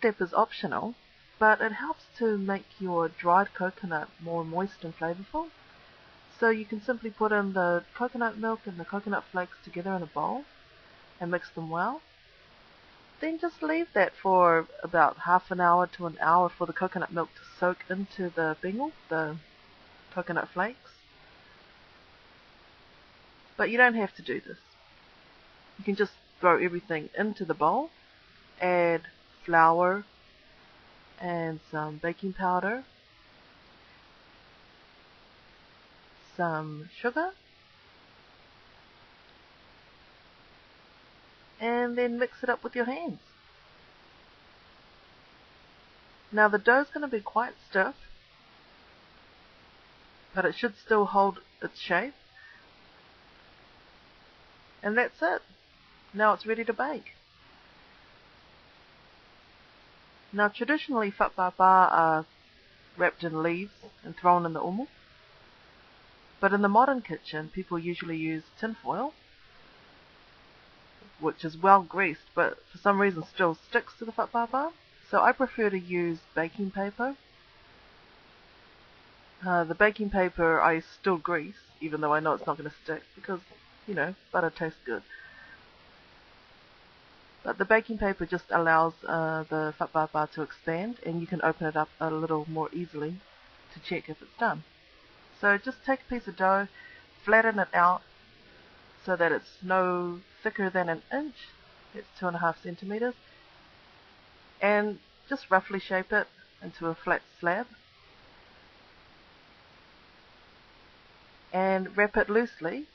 step is optional, but it helps to make your dried coconut more moist and flavorful. So you can simply put in the coconut milk and the coconut flakes together in a bowl and mix them well. Then just leave that for about half an hour to an hour for the coconut milk to soak into the bingle, the coconut flakes. But you don't have to do this. You can just throw everything into the bowl, add flour and some baking powder, some sugar, and then mix it up with your hands. Now the dough is going to be quite stiff, but it should still hold its shape. And that's it. Now it's ready to bake. Now traditionally whakpapa are wrapped in leaves and thrown in the omo. But in the modern kitchen, people usually use tin foil, which is well greased, but for some reason still sticks to the whakpapa. So I prefer to use baking paper. The baking paper I still grease, even though I know it's not going to stick, because, you know, butter tastes good. But the baking paper just allows the whakpapa to expand, and you can open it up a little more easily to check if it's done. So just take a piece of dough, flatten it out so that it's no thicker than an inch. It's 2.5 centimeters. And just roughly shape it into a flat slab. And wrap it loosely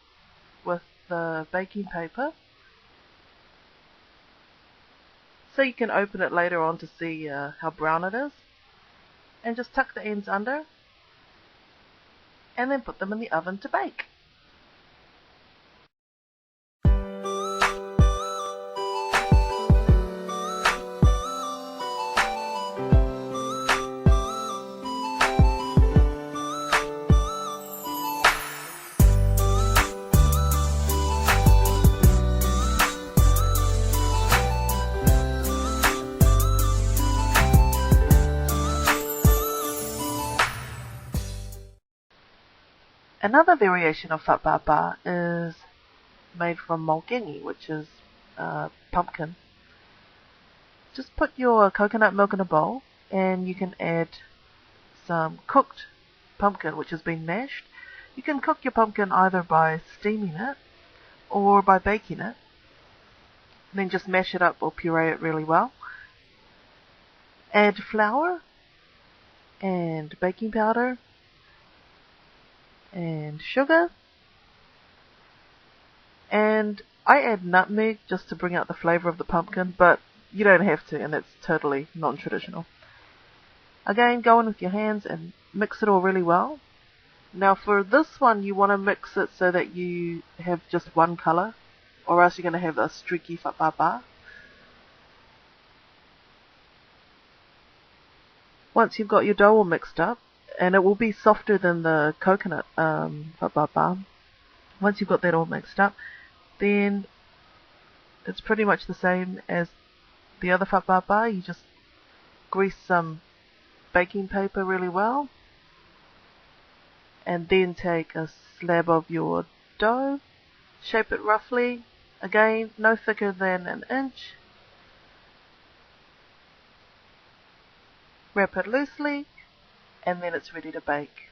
with the baking paper, so you can open it later on to see how brown it is. And just tuck the ends under, and then put them in the oven to bake. Another variation of whakpapa is made from mulkengi, which is pumpkin. Just put your coconut milk in a bowl, and you can add some cooked pumpkin, which has been mashed. You can cook your pumpkin either by steaming it or by baking it. And then just mash it up or puree it really well. Add flour and baking powder and sugar, and I add nutmeg just to bring out the flavor of the pumpkin, but you don't have to, and it's totally non-traditional. Again, go in with your hands and mix it all really well. Now for this one, you want to mix it so that you have just one color, or else you're going to have a streaky whakpapa. Once you've got your dough all mixed up, and it will be softer than the coconut whakpapa. Once you've got that all mixed up, then it's pretty much the same as the other whakpapa. You just grease some baking paper really well, and then take a slab of your dough, shape it roughly, again no thicker than an inch, wrap it loosely, and then it's ready to bake.